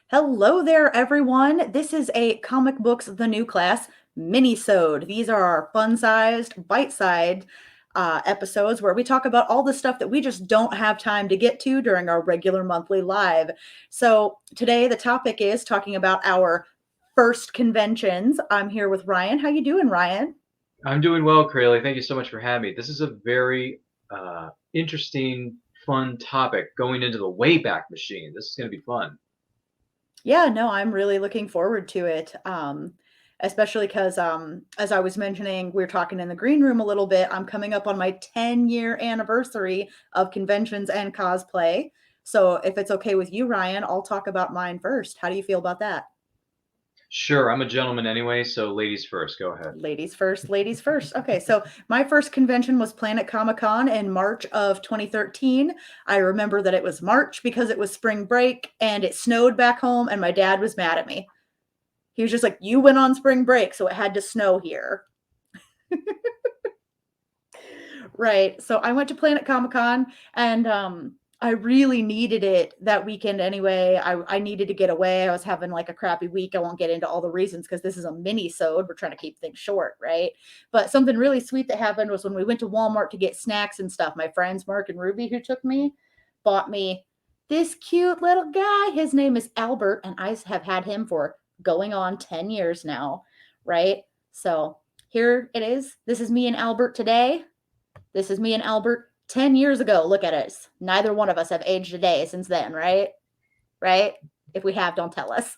Hello there, everyone. This is a Comic Books The New Class mini-sode. These are our fun-sized, bite-sized episodes where we talk about all the stuff that we just don't have time to get to during our regular monthly live. So today the topic is talking about our first conventions. I'm here with Ryan. How you doing, Ryan? I'm doing well, Crayle. Thank you so much for having me. This is a very interesting, fun topic going into the Wayback Machine. This is going to be fun. Yeah, no, I'm really looking forward to it. Especially because, as I was mentioning, we are talking in the green room a little bit. I'm coming up on my 10-year anniversary of conventions and cosplay. So if it's okay with you, Ryan, I'll talk about mine first. How do you feel about that? Sure, I'm a gentleman anyway, so ladies first. Go ahead. Ladies first, ladies first. Okay, so my first convention was Planet Comic Con in March of 2013. I remember that it was March because it was spring break and it snowed back home, and my dad was mad at me. He was just like, "You went on spring break, so it had to snow here." Right. So I went to Planet Comic Con and I really needed it that weekend anyway. I needed to get away. I was having like a crappy week. I won't get into all the reasons because this is a mini-sode. We're trying to keep things short, right? But something really sweet that happened was when we went to Walmart to get snacks and stuff. My friends Mark and Ruby, who took me, bought me this cute little guy. His name is Albert, and I have had him for going on 10 years now, right? So here it is. This is me and Albert today. This is me and Albert 10 years ago. Look at us. Neither one of us have aged a day since then, right? Right? If we have, don't tell us.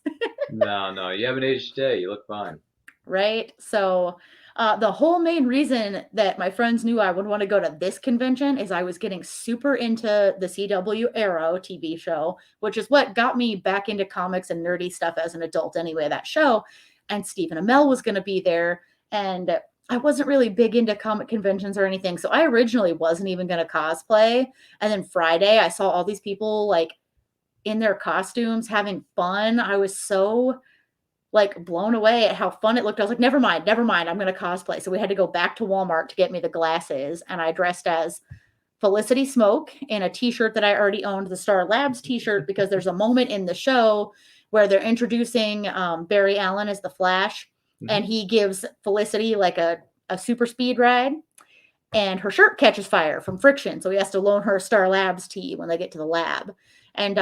No, no, you haven't aged today. You look fine. Right? So, the whole main reason that my friends knew I would want to go to this convention is I was getting super into the CW Arrow TV show, which is what got me back into comics and nerdy stuff as an adult anyway, that show. And Stephen Amell was going to be there. And I wasn't really big into comic conventions or anything. So I originally wasn't even going to cosplay. And then Friday, I saw all these people like in their costumes having fun. I was so like blown away at how fun it looked. I was like, never mind, never mind. I'm going to cosplay. So we had to go back to Walmart to get me the glasses. And I dressed as Felicity Smoke in a t-shirt that I already owned, the Star Labs t-shirt, because there's a moment in the show where they're introducing Barry Allen as the Flash. And Hmm. he gives Felicity like a super speed ride. And her shirt catches fire from friction. So he has to loan her a Star Labs tee when they get to the lab. And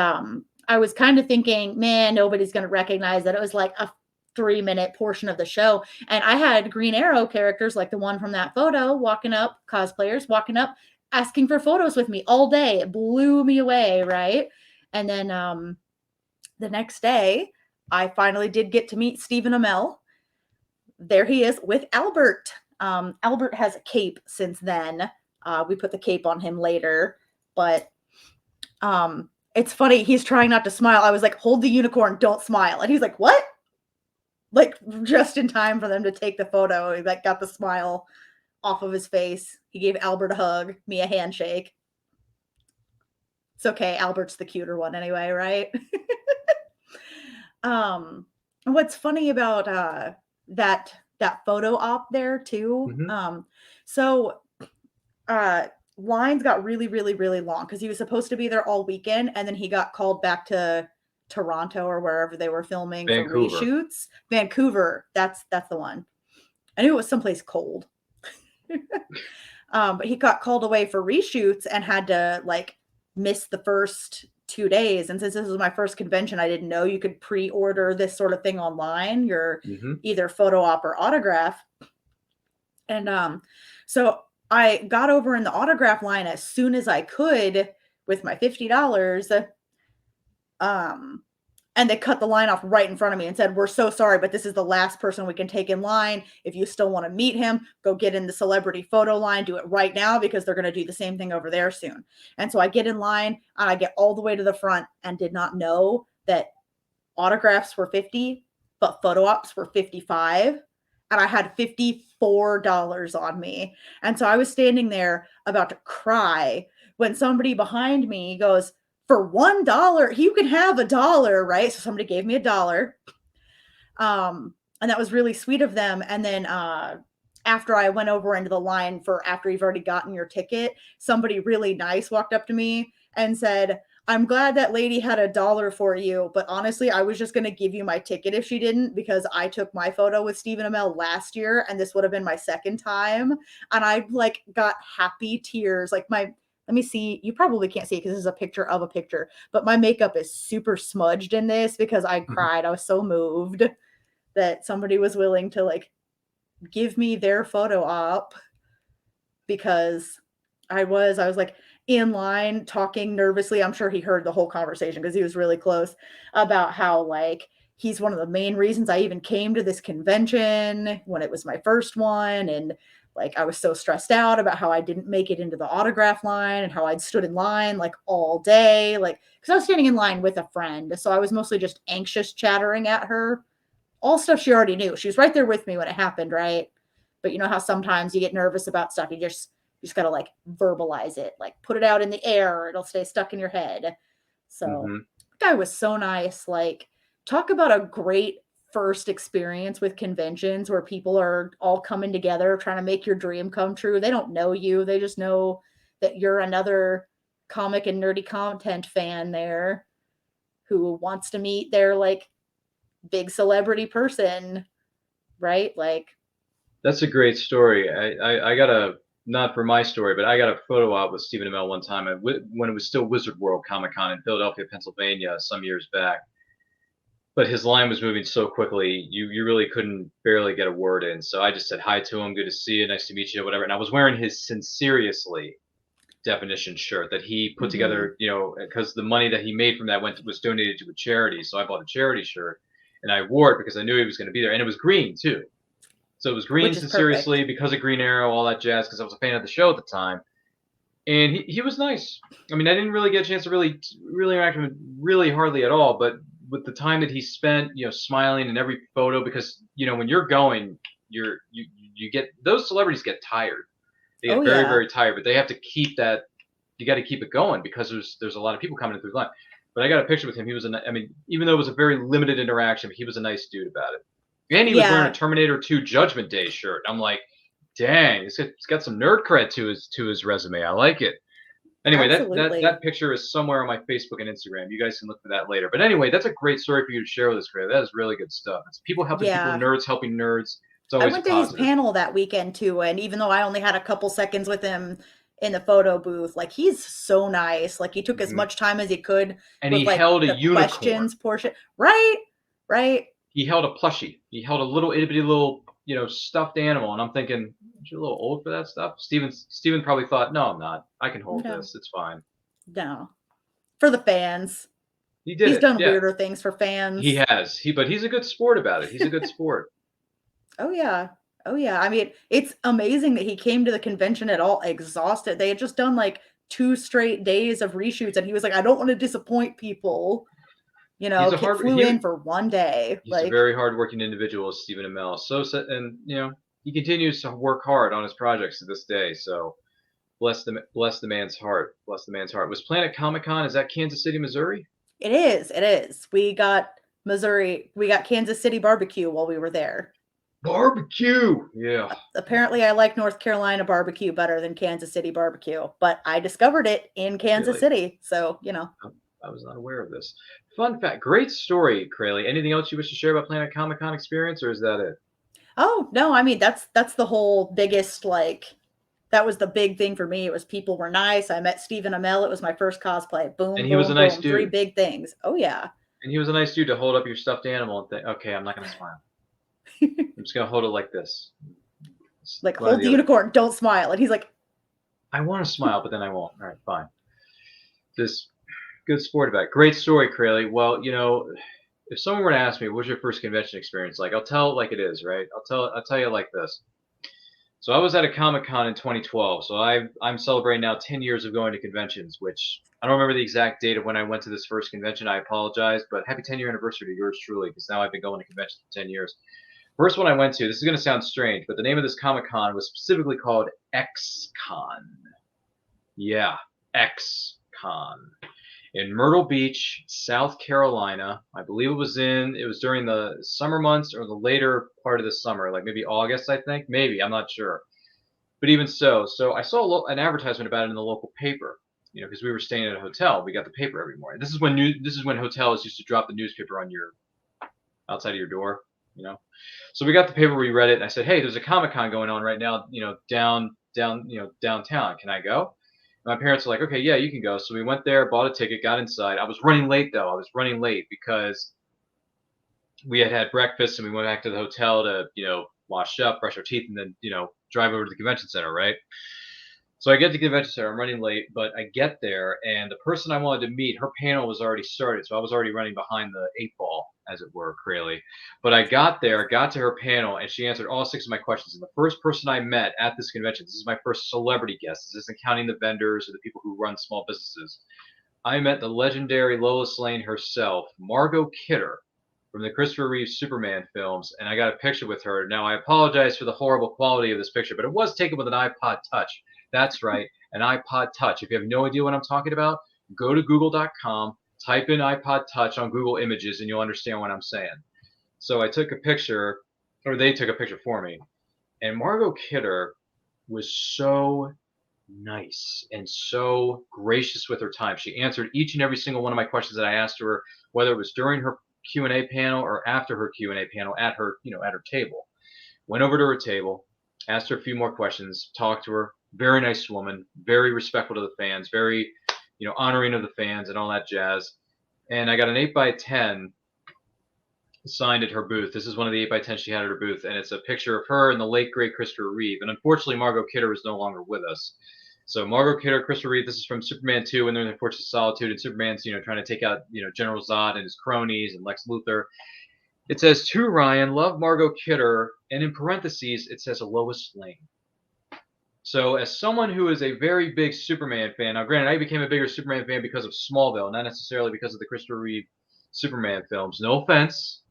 I was kind of thinking, man, nobody's going to recognize that it was like a 3-minute portion of the show. And I had Green Arrow characters like the one from that photo walking up, cosplayers walking up, asking for photos with me all day. It blew me away, right? And then the next day, I finally did get to meet Stephen Amell. There he is with Albert. Albert has a cape since then. We put the cape on him later, but it's funny. He's trying not to smile. I was like, "Hold the unicorn, don't smile," and he's like, "What?" Like just in time for them to take the photo. He like got the smile off of his face. He gave Albert a hug, me a handshake. It's okay. Albert's the cuter one anyway, right? um, what's funny about that photo op there too? Hmm. So uh lines got really really long because he was supposed to be there all weekend and then he got called back to Toronto or wherever they were filming for Vancouver. reshoots. Vancouver, that's the one. I knew it was someplace cold. But he got called away for reshoots and had to like miss the first 2 days. And since this was my first convention, I didn't know you could pre-order this sort of thing online, your Hmm. either photo op or autograph. And so I got over in the autograph line as soon as I could with my $50. Um, and they cut the line off right in front of me and said, "We're so sorry, but this is the last person we can take in line. If you still want to meet him, go get in the celebrity photo line. Do it right now because they're going to do the same thing over there soon." And so I get in line and I get all the way to the front and did not know that autographs were 50, but photo ops were 55. And I had $54 on me. And so I was standing there about to cry when somebody behind me goes, "For $1, you can have $1, right?" So somebody gave me $1. And that was really sweet of them. And then after I went over into the line for after you've already gotten your ticket, somebody really nice walked up to me and said, I'm glad that lady had $1 for you, but honestly, I was just gonna give you my ticket if she didn't, because I took my photo with Stephen Amell last year, and this would have been my second time, and I like got happy tears. Like my, let me see, you probably can't see because this is a picture of a picture, but my makeup is super smudged in this because I cried. I was so moved that somebody was willing to like give me their photo op because I was like in line talking nervously. I'm sure he heard the whole conversation because he was really close about how like he's one of the main reasons I even came to this convention when it was my first one. And like I was so stressed out about how I didn't make it into the autograph line and how I'd stood in line like all day, like because I was standing in line with a friend. So I was mostly just anxious chattering at her. All stuff she already knew. She was right there with me when it happened, right? But you know how sometimes you get nervous about stuff. You just gotta like verbalize it, like put it out in the air, or it'll stay stuck in your head. So Hmm. that guy was so nice. Like, talk about a great first experience with conventions where people are all coming together trying to make your dream come true. They don't know you, they just know that you're another comic and nerdy content fan there who wants to meet their like big celebrity person, right? Like, That's a great story. I got a, not for my story, but I got a photo op with Stephen Amell one time when it was still Wizard World Comic Con in Philadelphia, Pennsylvania, some years back. But his line was moving so quickly, you really couldn't barely get a word in. So I just said hi to him, good to see you, nice to meet you, whatever. And I was wearing his Sinceriously definition shirt that he put mm-hmm. together, because the money that he made from that was donated to a charity. So I bought a charity shirt and I wore it because I knew he was going to be there, and it was green too. So it was green Which is perfect. Sinceriously because of Green Arrow, all that jazz, because I was a fan of the show at the time. And he was nice. I mean, I didn't really get a chance to really interact with him really hardly at all, but with the time that he spent, smiling in every photo, because when you're going, you get, those celebrities get tired. They Oh get very, yeah. very tired, but they have to keep that. You got to keep it going because there's a lot of people coming through the line. But I got a picture with him. He was I mean, even though it was a very limited interaction, he was a nice dude about it. And he was wearing a Yeah, Terminator 2 Judgment Day shirt. I'm like, dang, he's got some nerd cred to his resume. I like it. Anyway, that absolutely. picture is somewhere on my Facebook and Instagram. You guys can look for that later. But anyway, that's a great story for you to share with us, Crayle. That is really good stuff. It's people helping people, Yeah. nerds helping nerds. It's I always a went to his positive. panel that weekend too, and even though I only had a couple seconds with him in the photo booth, like he's so nice. Like he took as Hmm. much time as he could And with he like held a the unicorn. questions portion. Right? Right? He held a plushie. He held a little itty bitty little, stuffed animal. And I'm thinking, you're a little old for that stuff. Steven probably thought, no, I'm not. I can hold No. this. It's fine. No. For the fans. He did He's it. done Yeah, weirder things for he fans. has. But he's a good sport about it. He's a good sport. Oh yeah. Oh yeah. I mean, it's amazing that he came to the convention at all exhausted. They had just done like 2 straight days of reshoots and he was like, I don't want to disappoint people. He's a hard. Flew in for one day. He's a Like, very hardworking individual, Stephen Amell. And he continues to work hard on his projects to this day. So bless the man's heart. Bless the man's heart. Was Planet Comic Con? Is that Kansas City, Missouri? it is. It is. We got Kansas City barbecue while we were there. Barbecue. Yeah. Apparently, I like North Carolina barbecue better than Kansas City barbecue, but I discovered it in Kansas Really? City. So. I was not aware of this. Fun fact. Great story, Crayle. Anything else you wish to share about Planet Comic Con experience, or is that it? Oh, no, I mean, that's the whole biggest, like, that was the big thing for me. It was people were nice. I met Stephen Amell. It was my first cosplay. And Boom, he was a boom, nice boom. Three dude. big things. Oh, yeah. And he was a nice dude to hold up your stuffed animal and think, okay, I'm not gonna smile. I'm just gonna hold it like this. It's Like, one or hold the the other. unicorn, don't smile. And he's like, I want to smile, but then I won't. All right, fine. This good sport about it. Great story, Crayle. Well, if someone were to ask me, what was your first convention experience like? I'll tell it like it is, right? I'll tell you like this. So I was at a Comic Con in 2012. So I'm celebrating now 10 years of going to conventions, which I don't remember the exact date of when I went to this first convention. I apologize, but happy 10-year anniversary to yours truly, because now I've been going to conventions for 10 years. First one I went to, this is going to sound strange, but the name of this Comic Con was specifically called X-Con. Yeah, X-Con. In Myrtle Beach, South Carolina. I believe it was during the summer months or the later part of the summer, like maybe August, I think. Maybe, I'm not sure. But even so I saw an advertisement about it in the local paper. because we were staying at a hotel. We got the paper every morning. This is when hotels used to drop the newspaper on your outside of your door. So we got the paper. We read it, and I said, "Hey, there's a Comic-Con going on right now. Downtown. Can I go?" And my parents were like, "Okay, yeah, you can go." So we went there, bought a ticket, got inside. I was running late though. I was running late because we had breakfast and we went back to the hotel to wash up, brush our teeth, and then drive over to the convention center, right? So I get to the convention center. I'm running late, but I get there, and the person I wanted to meet, her panel was already started, so I was already running behind the 8 ball, as it were, Crayle. But I got there, got to her panel, and she answered all 6 of my questions. And the first person I met at this convention, this is my first celebrity guest. This isn't counting the vendors or the people who run small businesses. I met the legendary Lois Lane herself, Margot Kidder, from the Christopher Reeve Superman films, and I got a picture with her. Now, I apologize for the horrible quality of this picture, but it was taken with an iPod Touch. That's right, an iPod Touch. If you have no idea what I'm talking about, go to google.com, type in iPod Touch on Google Images, and you'll understand what I'm saying. So I took a picture, or they took a picture for me, and Margot Kidder was so nice and so gracious with her time. She answered each and every single one of my questions that I asked her, whether it was during her Q&A panel or after her Q&A panel at her table. Went over to her table, asked her a few more questions, talked to her. Very nice woman, very respectful to the fans, very, honoring of the fans and all that jazz. And I got an 8x10 signed at her booth. This is one of the 8x10 she had at her booth, and it's a picture of her and the late great Christopher Reeve. And unfortunately, Margot Kidder is no longer with us. So Margot Kidder, Christopher Reeve. This is from Superman 2 when they're in the Fortress of Solitude, and Superman's trying to take out General Zod and his cronies and Lex Luthor. It says, "To Ryan, love Margot Kidder," and in parentheses it says Lois Lane. So as someone who is a very big Superman fan, now granted I became a bigger Superman fan because of Smallville, not necessarily because of the Christopher Reeve Superman films. No offense.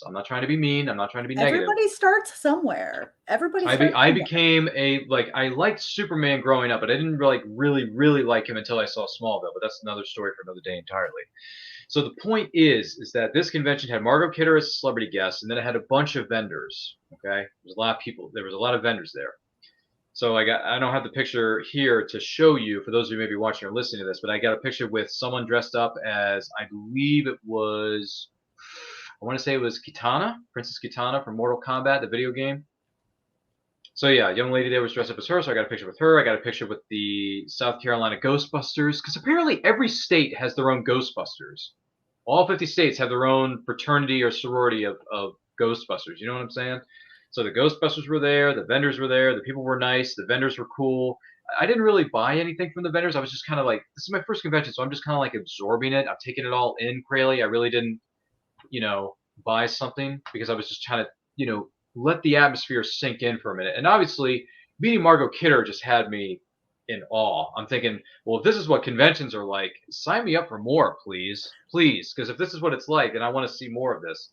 I'm not trying to be mean. I'm not trying to be negative. Everybody starts somewhere. I became I liked Superman growing up, but I didn't really like him until I saw Smallville. But that's another story for another day entirely. So the point is that this convention had Margot Kidder as a celebrity guest, and then it had a bunch of vendors. Okay, there's a lot of people. There was a lot of vendors there. So I don't have the picture here to show you for those of you who may be watching or listening to this, but I got a picture with someone dressed up as, I believe it was, I want to say it was Kitana, Princess Kitana from Mortal Kombat, the video game. So yeah, a young lady there was dressed up as her, so I got a picture with her. I got a picture with the South Carolina Ghostbusters, because apparently every state has their own Ghostbusters. All 50 states have their own fraternity or sorority of Ghostbusters. You know what I'm saying? So the Ghostbusters were there, the vendors were there, the people were nice, the vendors were cool. I didn't really buy anything from the vendors. I was just kind of like, this is my first convention, so I'm just kind of like absorbing it. I'm taking it all in, Crayle. I really didn't, buy something because I was just trying to, let the atmosphere sink in for a minute. And obviously, meeting Margot Kidder just had me in awe. I'm thinking, well, if this is what conventions are like, sign me up for more, please. Please, because if this is what it's like, then I want to see more of this.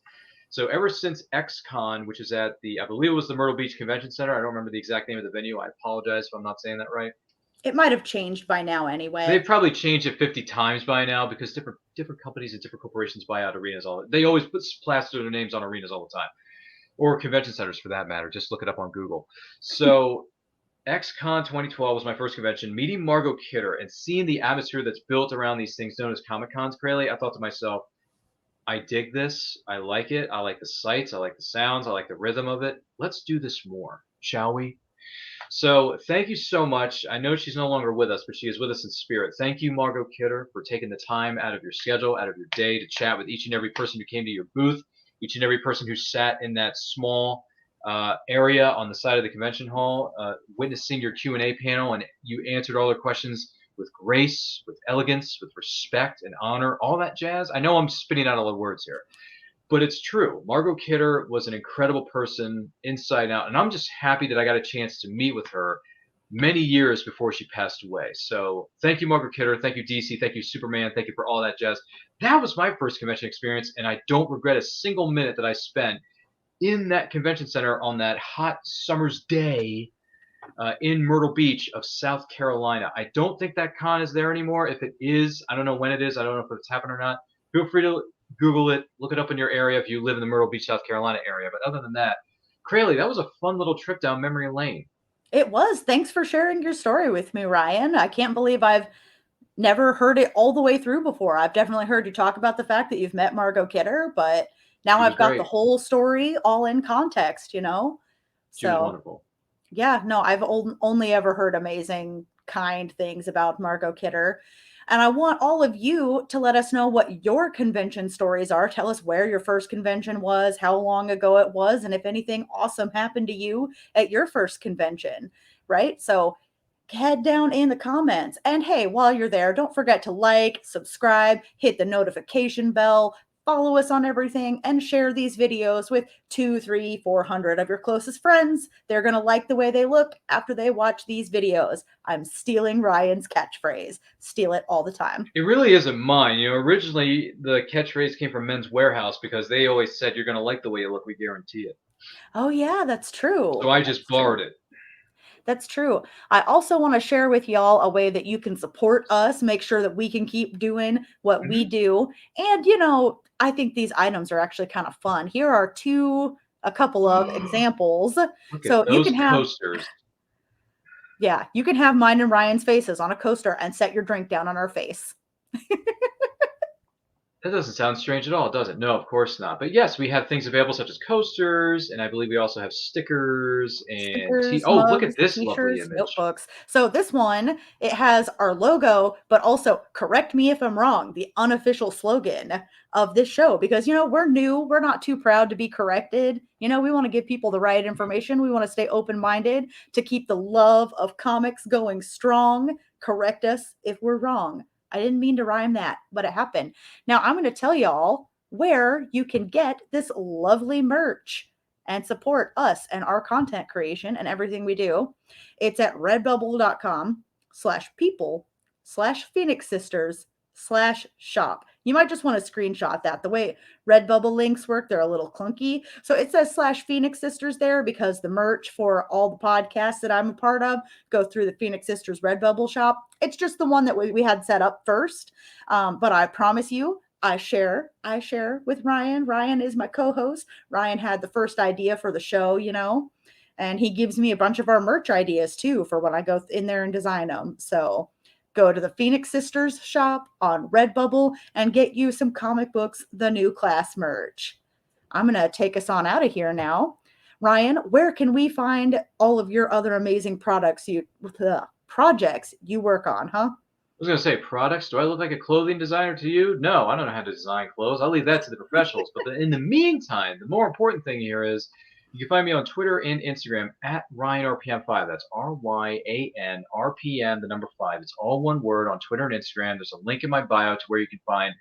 So ever since XCon, which is at I believe it was the Myrtle Beach Convention Center. I don't remember the exact name of the venue. I apologize if I'm not saying that right. It might have changed by now anyway. They've probably changed it 50 times by now because different companies and different corporations buy out arenas. They always plaster their names on arenas all the time, or convention centers for that matter. Just look it up on Google. So XCon 2012 was my first convention. Meeting Margot Kidder and seeing the atmosphere that's built around these things known as Comic-Cons, Crayle, I thought to myself, I dig this. I like it. I like the sights. I like the sounds. I like the rhythm of it. Let's do this more, shall we? So thank you so much. I know she's no longer with us, but she is with us in spirit. Thank you, Margot Kidder, for taking the time out of your schedule, out of your day to chat with each and every person who came to your booth, each and every person who sat in that small area on the side of the convention hall, witnessing your Q&A panel, and you answered all their questions with grace, with elegance, with respect and honor, all that jazz. I know I'm spitting out all the words here, but it's true. Margot Kidder was an incredible person inside out, and I'm just happy that I got a chance to meet with her many years before she passed away. So thank you, Margot Kidder. Thank you, DC. Thank you, Superman. Thank you for all that jazz. That was my first convention experience, and I don't regret a single minute that I spent in that convention center on that hot summer's day in Myrtle Beach of South Carolina. I don't think that con is there anymore. If it is, I don't know when it is. I don't know if it's happened or not. Feel free to Google it, look it up in your area if you live in the Myrtle Beach, South Carolina area. But other than that, Crayle, that was a fun little trip down memory lane. It was. Thanks for sharing your story with me, Ryan. I can't believe I've never heard it all the way through before. I've definitely heard you talk about the fact that you've met Margot Kidder, but now She was I've got the great. whole story all in context, you know? She was So, wonderful. yeah, no, I've only ever heard amazing, kind things about Margot Kidder. And I want all of you to let us know what your convention stories are. Tell us where your first convention was, how long ago it was, and if anything awesome happened to you at your first convention, right? So head down in the comments. And hey, while you're there, don't forget to like, subscribe, hit the notification bell, follow us on everything, and share these videos with 2, 3, 400 of your closest friends. They're going to like the way they look after they watch these videos. I'm stealing Ryan's catchphrase. Steal it all the time. It really isn't mine. Originally the catchphrase came from Men's Warehouse because they always said you're going to like the way you look. We guarantee it. Oh, yeah, that's So true. I just That's true. borrowed it. That's true. I also want to share with y'all a way that you can support us, make sure that we can keep doing what we Mhm. do. And, I think these items are actually kind of fun. Here are a couple of examples. Look at So you those can have, coasters. yeah, you can have mine and Ryan's faces on a coaster and set your drink down on our face. That doesn't sound strange at all, does it? No, of course not. But yes, we have things available such as coasters, and I believe we also have stickers and Stickers, Oh, look mugs, at this lovely t-shirts, image. notebooks. So this one, it has our logo, but also correct me if I'm wrong, the unofficial slogan of this show because we're new, we're not too proud to be corrected. We want to give people the right information. We want to stay open-minded to keep the love of comics going strong. Correct us if we're wrong. I didn't mean to rhyme that, but it happened. Now I'm going to tell y'all where you can get this lovely merch and support us and our content creation and everything we do. It's at redbubble.com/people/Phoenix Sisters/shop. You might just want to screenshot that. The way Redbubble links work, they're a little clunky. So it says /Phoenix Sisters there because the merch for all the podcasts that I'm a part of go through the Phoenix Sisters Redbubble shop. It's just the one that we had set up first. But I promise you, I share with Ryan. Ryan is my co-host. Ryan had the first idea for the show, and he gives me a bunch of our merch ideas too for when I go in there and design them. So go to the Phoenix Sisters shop on Redbubble and get you some comic books, the new class merch. I'm going to take us on out of here now. Ryan, where can we find all of your other amazing projects you work on, huh? I was going to say products. Do I look like a clothing designer to you? No, I don't know how to design clothes. I'll leave that to the professionals. But in the meantime, the more important thing here is you can find me on Twitter and Instagram at RyanRPM5. That's RyanRPM, the number 5. It's all one word on Twitter and Instagram. There's a link in my bio to where you can find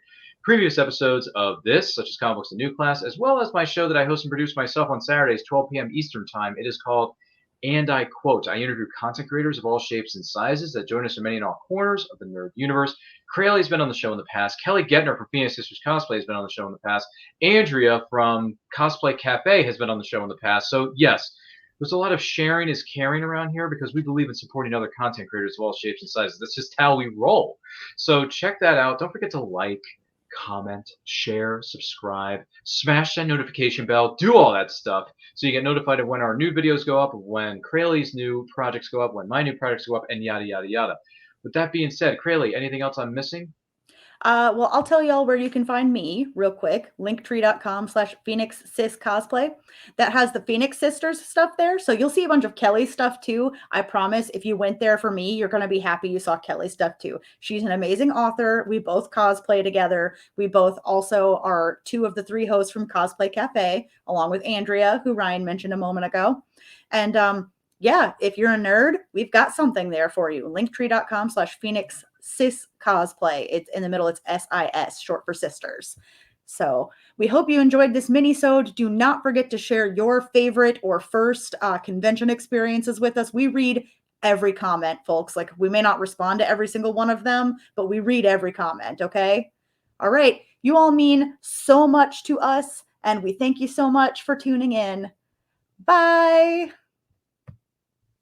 previous episodes of this, such as Comic Books: The New Class, as well as my show that I host and produce myself on Saturdays, 12 p.m. Eastern Time. It is called And I Quote. I interview content creators of all shapes and sizes that join us from many and all corners of the nerd universe. Crayle has been on the show in the past. Kelly Gettner from Phoenix Sisters Cosplay has been on the show in the past. Andrea from Cosplay Cafe has been on the show in the past. So, yes, there's a lot of sharing is caring around here because we believe in supporting other content creators of all shapes and sizes. That's just how we roll. So, check that out. Don't forget to like, comment, share, subscribe, smash that notification bell, do all that stuff so you get notified of when our new videos go up, when Crayle's new projects go up, when my new projects go up, and yada, yada, yada. With that being said, Crayle, anything else I'm missing? Well, I'll tell y'all where you can find me real quick. Linktree.com/Phoenix Sis Cosplay. That has the Phoenix Sisters stuff there. So you'll see a bunch of Kelly stuff too. I promise if you went there for me, you're going to be happy you saw Kelly stuff too. She's an amazing author. We both cosplay together. We both also are 2 of the 3 hosts from Cosplay Cafe, along with Andrea, who Ryan mentioned a moment ago. And yeah, if you're a nerd, we've got something there for you. Linktree.com/Phoenix Sis Cosplay. It's in the middle, it's SIS, short for sisters. So we hope you enjoyed this mini-sode. Do not forget to share your favorite or first convention experiences with us. We read every comment, folks. Like, we may not respond to every single one of them, but we read every comment, okay? All right. You all mean so much to us, and we thank you so much for tuning in. Bye.